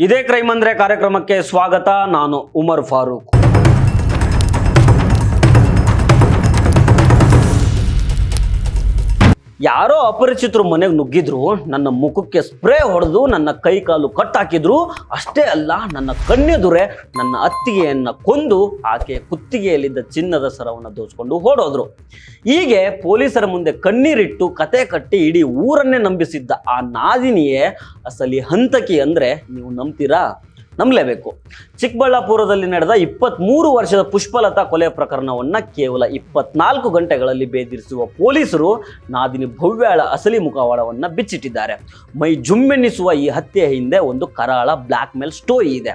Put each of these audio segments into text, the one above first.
ಇದೇ ಕ್ರೈಮ್ ಅಂದ್ರೆ ಕಾರ್ಯಕ್ರಮಕ್ಕೆ ಸ್ವಾಗತ. ನಾನು ಉಮರ್ ಫಾರೂಕ್. ಯಾರೋ ಅಪರಿಚಿತರು ಮನೆಗೆ ನುಗ್ಗಿದ್ರು, ನನ್ನ ಮುಖಕ್ಕೆ ಸ್ಪ್ರೇ ಹೊಡೆದು ನನ್ನ ಕೈ ಕಾಲು ಕಟ್ಟಾಕಿದ್ರು. ಅಷ್ಟೇ ಅಲ್ಲ, ನನ್ನ ಕಣ್ಣೆದುರೆ ನನ್ನ ಅತ್ತಿಗೆಯನ್ನ ಕೊಂದು ಆಕೆ ಕುತ್ತಿಗೆಯಲ್ಲಿದ್ದ ಚಿನ್ನದ ಸರವನ್ನು ದೋಚ್ಕೊಂಡು ಓಡೋದ್ರು. ಹೀಗೆ ಪೊಲೀಸರ ಮುಂದೆ ಕಣ್ಣೀರಿಟ್ಟು ಕತೆ ಕಟ್ಟಿ ಇಡೀ ಊರನ್ನೇ ನಂಬಿಸಿದ್ದ ಆ ನಾದಿನಿಯೇ ಅಸಲಿ ಹಂತಕಿ ಅಂದ್ರೆ ನೀವು ನಂಬ್ತೀರಾ? ನಂಬಲೇಬೇಕು. ಚಿಕ್ಕಬಳ್ಳಾಪುರದಲ್ಲಿ ನಡೆದ 23 ವರ್ಷದ ಪುಷ್ಪಲತಾ ಕೊಲೆ ಪ್ರಕರಣವನ್ನು ಕೇವಲ 24 ಗಂಟೆಗಳಲ್ಲಿ ಬೇದಿರಿಸುವ ಪೊಲೀಸರು ನಾದಿನಿ ಭವ್ಯಾಳ ಅಸಲಿ ಮುಖವಾಡವನ್ನು ಬಿಚ್ಚಿಟ್ಟಿದ್ದಾರೆ. ಮೈ ಜುಮ್ಮೆನ್ನಿಸುವ ಈ ಹತ್ಯೆಯ ಹಿಂದೆ ಒಂದು ಕರಾಳ ಬ್ಲ್ಯಾಕ್ ಮೇಲ್ ಸ್ಟೋರಿ ಇದೆ.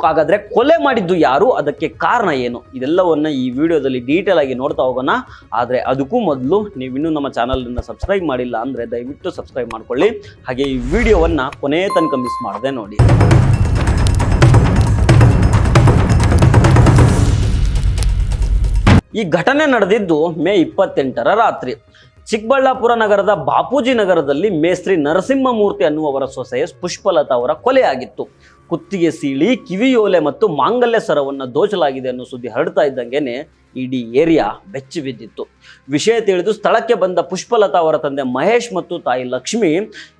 ಹಾಗಾದ್ರೆ ಕೊಲೆ ಮಾಡಿದ್ದು ಯಾರು, ಅದಕ್ಕೆ ಕಾರಣ ಏನು, ಇದೆಲ್ಲವನ್ನ ಈ ವಿಡಿಯೋದಲ್ಲಿ ಡೀಟೇಲ್ ಆಗಿ ನೋಡ್ತಾ ಹೋಗೋಣ. ಆದರೆ ಅದಕ್ಕೂ ಮೊದಲು ನೀವು ಇನ್ನೂ ನಮ್ಮ ಚಾನಲ್ನ ಸಬ್ಸ್ಕ್ರೈಬ್ ಮಾಡಿಲ್ಲ ಅಂದರೆ ದಯವಿಟ್ಟು ಸಬ್ಸ್ಕ್ರೈಬ್ ಮಾಡ್ಕೊಳ್ಳಿ. ಹಾಗೆ ಈ ವಿಡಿಯೋವನ್ನು ಕೊನೆಯ ತನಕ ಮಿಸ್ ಮಾಡದೆ ನೋಡಿ. ಈ ಘಟನೆ ನಡೆದಿದ್ದು ಮೇ 28ರ ರಾತ್ರಿ. ಚಿಕ್ಕಬಳ್ಳಾಪುರ ನಗರದ ಬಾಪೂಜಿ ನಗರದಲ್ಲಿ ಮೇಸ್ತ್ರಿ ನರಸಿಂಹಮೂರ್ತಿ ಅನ್ನುವವರ ಸೊಸೆ ಪುಷ್ಪಲತಾ ಅವರ ಕೊಲೆಯಾಗಿತ್ತು. ಕುತ್ತಿಗೆ ಸೀಳಿ, ಕಿವಿಯೋಲೆ ಮತ್ತು ಮಾಂಗಲ್ಯ ಸರವನ್ನು ದೋಚಲಾಗಿದೆ ಅನ್ನೋ ಸುದ್ದಿ ಹರಡ್ತಾ ಇದ್ದಂಗೆನೆ ಇಡೀ ಏರಿಯಾ ಬೆಚ್ಚಿ ಬಿದ್ದಿತ್ತು. ವಿಷಯ ತಿಳಿದು ಸ್ಥಳಕ್ಕೆ ಬಂದ ಪುಷ್ಪಲತಾ ಅವರ ತಂದೆ ಮಹೇಶ್ ಮತ್ತು ತಾಯಿ ಲಕ್ಷ್ಮಿ,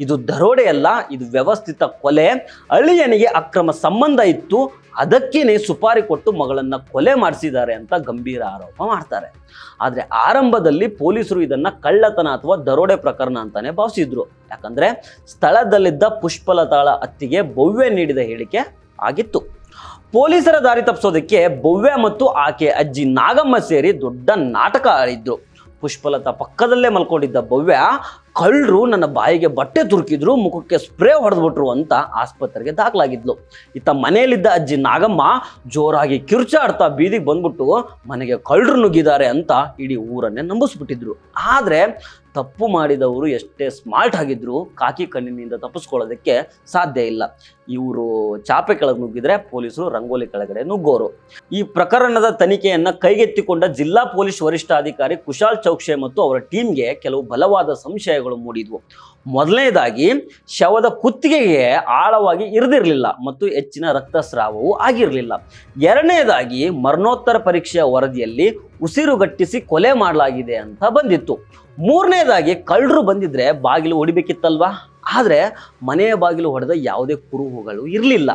ಇದು ದರೋಡೆಯಲ್ಲ, ಇದು ವ್ಯವಸ್ಥಿತ ಕೊಲೆ, ಅಳಿಯನಿಗೆ ಅಕ್ರಮ ಸಂಬಂಧ ಇತ್ತು, ಅದಕ್ಕೇನೆ ಸುಪಾರಿ ಕೊಟ್ಟು ಮಗಳನ್ನ ಕೊಲೆ ಮಾಡಿಸಿದ್ದಾರೆ ಅಂತ ಗಂಭೀರ ಆರೋಪ ಮಾಡ್ತಾರೆ. ಆದರೆ ಆರಂಭದಲ್ಲಿ ಪೊಲೀಸರು ಇದನ್ನ ಕಳ್ಳತನ ಅಥವಾ ದರೋಡೆ ಪ್ರಕರಣ ಅಂತಾನೆ ಭಾವಿಸಿದ್ರು. ಯಾಕಂದ್ರೆ ಸ್ಥಳದಲ್ಲಿದ್ದ ಪುಷ್ಪಲತಾಳ ಅತ್ತಿಗೆ ಭವ್ಯ ನೀಡಿದ ಹೇಳಿಕೆ ಆಗಿತ್ತು. ಪೊಲೀಸರ ದಾರಿ ತಪ್ಪಿಸೋದಕ್ಕೆ ಭವ್ಯ ಮತ್ತು ಆಕೆ ಅಜ್ಜಿ ನಾಗಮ್ಮ ಸೇರಿ ದೊಡ್ಡ ನಾಟಕ ಆಡಿದ್ರು. ಪುಷ್ಪಲತಾ ಪಕ್ಕದಲ್ಲೇ ಮಲ್ಕೊಂಡಿದ್ದ ಭವ್ಯ, ಕಳ್ಳರು ನನ್ನ ಬಾಯಿಗೆ ಬಟ್ಟೆ ತುರುಕಿದ್ರು, ಮುಖಕ್ಕೆ ಸ್ಪ್ರೇ ಹೊಡೆದ್ಬಿಟ್ರು ಅಂತ ಆಸ್ಪತ್ರೆಗೆ ದಾಖಲಾಗಿದ್ಲು. ಇತ್ತ ಮನೆಯಲ್ಲಿದ್ದ ಅಜ್ಜಿ ನಾಗಮ್ಮ ಜೋರಾಗಿ ಕಿರ್ಚಾಡ್ತಾ ಬೀದಿಗೆ ಬಂದ್ಬಿಟ್ಟು ಮನೆಗೆ ಕಳ್ಳರು ನುಗ್ಗಿದ್ದಾರೆ ಅಂತ ಇಡೀ ಊರನ್ನೇ ನಂಬಿಸ್ಬಿಟ್ಟಿದ್ರು. ಆದರೆ ತಪ್ಪು ಮಾಡಿದವರು ಎಷ್ಟೇ ಸ್ಮಾರ್ಟ್ ಆಗಿದ್ರು ಕಾಕಿ ಕಣ್ಣಿನಿಂದ ತಪ್ಪಿಸ್ಕೊಳ್ಳೋದಕ್ಕೆ ಸಾಧ್ಯ ಇಲ್ಲ. ಇವರು ಚಾಪೆ ಕೆಳಗೆ ನುಗ್ಗಿದ್ರೆ ಪೊಲೀಸರು ರಂಗೋಲಿ ಕೆಳಗಡೆ ನುಗ್ಗೋರು. ಈ ಪ್ರಕರಣದ ತನಿಖೆಯನ್ನ ಕೈಗೆತ್ತಿಕೊಂಡ ಜಿಲ್ಲಾ ಪೊಲೀಸ್ ವರಿಷ್ಠಾಧಿಕಾರಿ ಕುಶಾಲ್ ಚೌಕ್ಷೆ ಮತ್ತು ಅವರ ಟೀಮ್ಗೆ ಕೆಲವು ಬಲವಾದ ಸಂಶಯಗಳು ಮೂಡಿದ್ವು. ಮೊದಲನೇದಾಗಿ, ಶವದ ಕುತ್ತಿಗೆಗೆ ಆಳವಾಗಿ ಇರಿದಿರಲಿಲ್ಲ ಮತ್ತು ಹೆಚ್ಚಿನ ರಕ್ತಸ್ರಾವವು ಆಗಿರಲಿಲ್ಲ. ಎರಡನೇದಾಗಿ, ಮರಣೋತ್ತರ ಪರೀಕ್ಷೆಯ ವರದಿಯಲ್ಲಿ ಉಸಿರುಗಟ್ಟಿಸಿ ಕೊಲೆ ಮಾಡಲಾಗಿದೆ ಅಂತ ಬಂದಿತ್ತು. ಮೂರನೇದಾಗಿ, ಕಳ್ಳರು ಬಂದಿದ್ರೆ ಬಾಗಿಲು ಹೊಡಿಬೇಕಿತ್ತಲ್ವಾ, ಆದರೆ ಮನೆಯ ಬಾಗಿಲು ಹೊಡೆದ ಯಾವುದೇ ಕುರುಹುಗಳು ಇರಲಿಲ್ಲ.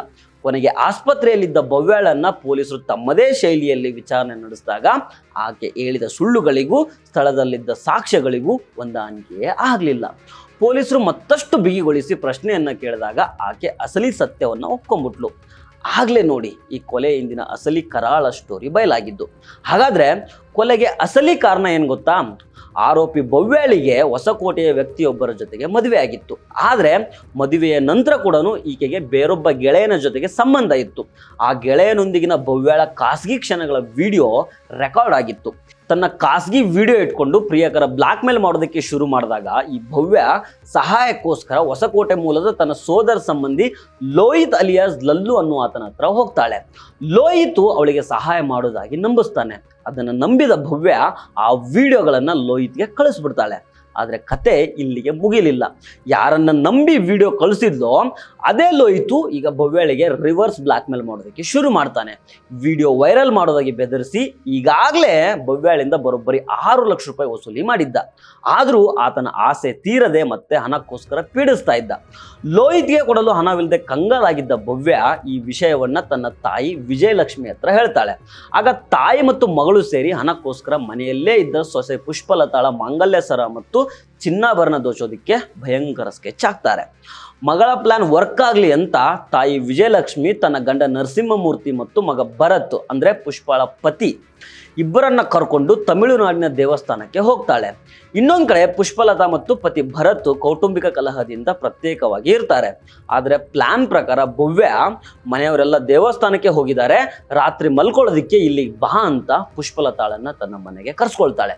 ಕೊನೆಗೆ ಆಸ್ಪತ್ರೆಯಲ್ಲಿದ್ದ ಭವ್ಯಾಳನ್ನ ಪೊಲೀಸರು ತಮ್ಮದೇ ಶೈಲಿಯಲ್ಲಿ ವಿಚಾರಣೆ ನಡೆಸಿದಾಗ ಆಕೆ ಹೇಳಿದ ಸುಳ್ಳುಗಳಿಗೂ ಸ್ಥಳದಲ್ಲಿದ್ದ ಸಾಕ್ಷ್ಯಗಳಿಗೂ ಹೊಂದಾಣಿಕೆಯೇ ಆಗಲಿಲ್ಲ. ಪೊಲೀಸರು ಮತ್ತಷ್ಟು ಬಿಗಿಗೊಳಿಸಿ ಪ್ರಶ್ನೆಯನ್ನ ಕೇಳಿದಾಗ ಆಕೆ ಅಸಲಿ ಸತ್ಯವನ್ನು ಒಪ್ಕೊಂಡ್ಬಿಟ್ಲು. ಆಗ್ಲೇ ನೋಡಿ ಈ ಕೊಲೆ ಹಿಂದಿನ ಅಸಲಿ ಕರಾಳ ಸ್ಟೋರಿ ಬಯಲಾಗಿದ್ದು. ಹಾಗಾದ್ರೆ ಕೊಲೆಗೆ ಅಸಲಿ ಕಾರಣ ಏನು ಗೊತ್ತಾ? ಆರೋಪಿ ಭವ್ಯಾಳಿಗೆ ಹೊಸಕೋಟೆಯ ವ್ಯಕ್ತಿಯೊಬ್ಬರ ಜೊತೆಗೆ ಮದುವೆ ಆಗಿತ್ತು. ಆದರೆ ಮದುವೆಯ ನಂತರ ಕೂಡ ಈಕೆಗೆ ಬೇರೊಬ್ಬ ಗೆಳೆಯನ ಜೊತೆಗೆ ಸಂಬಂಧ ಇತ್ತು. ಆ ಗೆಳೆಯನೊಂದಿಗಿನ ಭವ್ಯಾಳ ಖಾಸಗಿ ಕ್ಷಣಗಳ ವಿಡಿಯೋ ರೆಕಾರ್ಡ್ ಆಗಿತ್ತು. ತನ್ನ ಖಾಸಗಿ ವಿಡಿಯೋ ಇಟ್ಕೊಂಡು ಪ್ರಿಯಕರ ಬ್ಲಾಕ್ ಮೇಲ್ ಮಾಡೋದಕ್ಕೆ ಶುರು ಮಾಡಿದಾಗ ಈ ಭವ್ಯ ಸಹಾಯಕ್ಕೋಸ್ಕರ ಹೊಸಕೋಟೆ ಮೂಲದ ತನ್ನ ಸೋದರ ಸಂಬಂಧಿ ಲೋಹಿತ್ ಅಲಿಯಾಸ್ ಲಲ್ಲು ಅನ್ನುವ ಆತನ ಹತ್ರ ಹೋಗ್ತಾಳೆ. ಲೋಹಿತ್ ಅವಳಿಗೆ ಸಹಾಯ ಮಾಡೋದಾಗಿ ನಂಬಿಸ್ತಾನೆ. ಅದನ್ನು ನಂಬಿದ ಭವ್ಯ ಆ ವಿಡಿಯೋಗಳನ್ನು ಲೋಹಿತ್ಗೆ ಕಳಿಸ್ಬಿಡ್ತಾಳೆ. ಆದರೆ ಕತೆ ಇಲ್ಲಿಗೆ ಮುಗಿಲಿಲ್ಲ. ಯಾರನ್ನ ನಂಬಿ ವಿಡಿಯೋ ಕಳಿಸಿದ್ಲೋ ಅದೇ ಲೋಹಿತು ಈಗ ಭವ್ಯಾಳಿಗೆ ರಿವರ್ಸ್ ಬ್ಲಾಕ್ ಮೇಲ್ ಮಾಡೋದಕ್ಕೆ ಶುರು ಮಾಡ್ತಾನೆ. ವಿಡಿಯೋ ವೈರಲ್ ಮಾಡೋದಾಗಿ ಬೆದರಿಸಿ ಈಗಾಗಲೇ ಭವ್ಯಾಳಿಂದ ಬರೋಬ್ಬರಿ 6 ಲಕ್ಷ ರೂಪಾಯಿ ವಸೂಲಿ ಮಾಡಿದ್ದ. ಆದರೂ ಆತನ ಆಸೆ ತೀರದೆ ಮತ್ತೆ ಹಣಕ್ಕೋಸ್ಕರ ಪೀಡಿಸ್ತಾ ಇದ್ದ. ಲೋಹಿತ್ಗೆ ಕೊಡಲು ಹಣವಿಲ್ಲದೆ ಕಂಗಾಲಾಗಿದ್ದ ಭವ್ಯ ಈ ವಿಷಯವನ್ನ ತನ್ನ ತಾಯಿ ವಿಜಯಲಕ್ಷ್ಮಿ ಹತ್ರ ಹೇಳ್ತಾಳೆ. ಆಗ ತಾಯಿ ಮತ್ತು ಮಗಳು ಸೇರಿ ಹಣಕ್ಕೋಸ್ಕರ ಮನೆಯಲ್ಲೇ ಇದ್ದ ಸೊಸೆ ಪುಷ್ಪಲತಾಳ ಮಾಂಗಲ್ಯ ಸರ ಮತ್ತು ಚಿನ್ನಾಭರಣ ದೋಚೋದಿಕ್ಕೆ ಭಯಂಕರ ಸ್ಕೆಚ್ ಹಾಕ್ತಾರೆ. ಮಗಳ ಪ್ಲಾನ್ ವರ್ಕ್ ಆಗಲಿ ಅಂತ ತಾಯಿ ವಿಜಯಲಕ್ಷ್ಮಿ ತನ್ನ ಗಂಡ ನರಸಿಂಹಮೂರ್ತಿ ಮತ್ತು ಮಗ ಭರತ್ ಅಂದ್ರೆ ಪುಷ್ಪಾಳ ಪತಿ ಇಬ್ಬರನ್ನ ಕರ್ಕೊಂಡು ತಮಿಳುನಾಡಿನ ದೇವಸ್ಥಾನಕ್ಕೆ ಹೋಗ್ತಾಳೆ. ಇನ್ನೊಂದು ಕಡೆ ಪುಷ್ಪಲತಾ ಮತ್ತು ಪತಿ ಭರತ್ ಕೌಟುಂಬಿಕ ಕಲಹದಿಂದ ಪ್ರತ್ಯೇಕವಾಗಿ ಇರ್ತಾರೆ. ಆದರೆ ಪ್ಲಾನ್ ಪ್ರಕಾರ ಭವ್ಯ ಮನೆಯವರೆಲ್ಲ ದೇವಸ್ಥಾನಕ್ಕೆ ಹೋಗಿದ್ದಾರೆ, ರಾತ್ರಿ ಮಲ್ಕೊಳ್ಳೋದಿಕ್ಕೆ ಇಲ್ಲಿಗೆ ಬಾ ಅಂತ ಪುಷ್ಪಲತಾಳನ್ನ ತನ್ನ ಮನೆಗೆ ಕರ್ಸ್ಕೊಳ್ತಾಳೆ.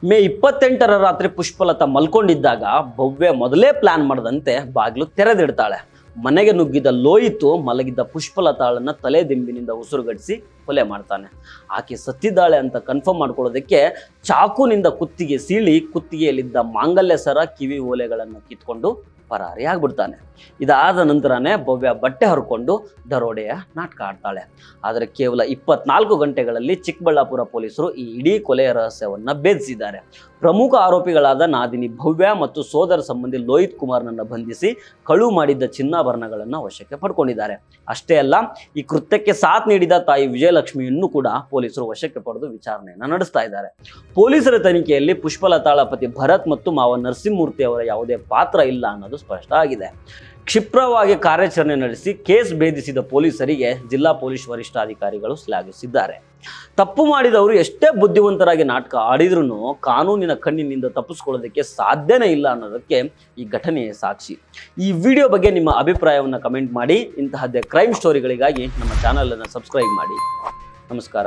ಮೇ 28ರ ರಾತ್ರಿ ಪುಷ್ಪಲತಾ ಮಲ್ಕೊಂಡಿದ್ದಾಗ ಭವ್ಯ ಮೊದಲೇ ಪ್ಲಾನ್ ಮಾಡದಂತೆ ಬಾಗಿಲು ತೆರೆದಿಡ್ತಾಳೆ. ಮನೆಗೆ ನುಗ್ಗಿದ ಲೋಹಿತ್ ಮಲಗಿದ್ದ ಪುಷ್ಪಲತಾಳನ್ನ ತಲೆ ದಿಂಬಿನಿಂದ ಉಸಿರುಗಟ್ಟಿಸಿ ಕೊಲೆ ಮಾಡ್ತಾನೆ. ಆಕೆ ಸತ್ತಿದ್ದಾಳೆ ಅಂತ ಕನ್ಫರ್ಮ್ ಮಾಡ್ಕೊಳ್ಳೋದಕ್ಕೆ ಚಾಕುನಿಂದ ಕುತ್ತಿಗೆ ಸೀಳಿ ಕುತ್ತಿಗೆಯಲ್ಲಿದ್ದ ಮಾಂಗಲ್ಯ ಸರ ಕಿವಿ ಓಲೆಗಳನ್ನು ಕಿತ್ಕೊಂಡು ಪರಾರಿ ಆಗ್ಬಿಡ್ತಾನೆ. ಇದಾದ ನಂತರನೇ ಭವ್ಯ ಬಟ್ಟೆ ಹರ್ಕೊಂಡು ದರೋಡೆಯ ನಾಟಕ ಆಡ್ತಾಳೆ. ಆದರೆ ಕೇವಲ 24 ಗಂಟೆಗಳಲ್ಲಿ ಚಿಕ್ಕಬಳ್ಳಾಪುರ ಪೊಲೀಸರು ಈ ಇಡೀ ಕೊಲೆಯ ರಹಸ್ಯವನ್ನ ಭೇದಿಸಿದ್ದಾರೆ. ಪ್ರಮುಖ ಆರೋಪಿಗಳಾದ ನಾದಿನಿ ಭವ್ಯ ಮತ್ತು ಸೋದರ ಸಂಬಂಧಿ ಲೋಹಿತ್ ಕುಮಾರ್ನನ್ನು ಬಂಧಿಸಿ ಕಳುವು ಮಾಡಿದ್ದ ಚಿನ್ನಾಭರಣಗಳನ್ನು ವಶಕ್ಕೆ ಪಡ್ಕೊಂಡಿದ್ದಾರೆ. ಅಷ್ಟೇ ಅಲ್ಲ, ಈ ಕೃತ್ಯಕ್ಕೆ ಸಾಥ್ ನೀಡಿದ ತಾಯಿ ವಿಜಯಲಕ್ಷ್ಮಿಯನ್ನು ಕೂಡ ಪೊಲೀಸರು ವಶಕ್ಕೆ ಪಡೆದು ವಿಚಾರಣೆಯನ್ನು ನಡೆಸ್ತಾ ಇದ್ದಾರೆ. ಪೊಲೀಸರ ತನಿಖೆಯಲ್ಲಿ ಪುಷ್ಪಲತಾಳ ಪತಿ ಭರತ್ ಮತ್ತು ಮಾವ ನರಸಿಂಹಮೂರ್ತಿ ಅವರ ಯಾವುದೇ ಪಾತ್ರ ಇಲ್ಲ ಅನ್ನೋದು ಸ್ಪಷ್ಟ ಆಗಿದೆ. ಕ್ಷಿಪ್ರವಾಗಿ ಕಾರ್ಯಾಚರಣೆ ನಡೆಸಿ ಕೇಸ್ ಭೇದಿಸಿದ ಪೊಲೀಸರಿಗೆ ಜಿಲ್ಲಾ ಪೊಲೀಸ್ ವರಿಷ್ಠಾಧಿಕಾರಿಗಳು ಶ್ಲಾಘಿಸಿದ್ದಾರೆ. ತಪ್ಪು ಮಾಡಿದವರು ಎಷ್ಟೇ ಬುದ್ಧಿವಂತರಾಗಿ ನಾಟಕ ಆಡಿದ್ರೂ ಕಾನೂನಿನ ಕಣ್ಣಿನಿಂದ ತಪ್ಪಿಸ್ಕೊಳ್ಳೋದಕ್ಕೆ ಸಾಧ್ಯನೇ ಇಲ್ಲ ಅನ್ನೋದಕ್ಕೆ ಈ ಘಟನೆಯೇ ಸಾಕ್ಷಿ. ಈ ವಿಡಿಯೋ ಬಗ್ಗೆ ನಿಮ್ಮ ಅಭಿಪ್ರಾಯವನ್ನು ಕಮೆಂಟ್ ಮಾಡಿ. ಇಂತಹದ್ದೇ ಕ್ರೈಮ್ ಸ್ಟೋರಿಗಳಿಗಾಗಿ ನಮ್ಮ ಚಾನಲನ್ನು ಸಬ್ಸ್ಕ್ರೈಬ್ ಮಾಡಿ. ನಮಸ್ಕಾರ.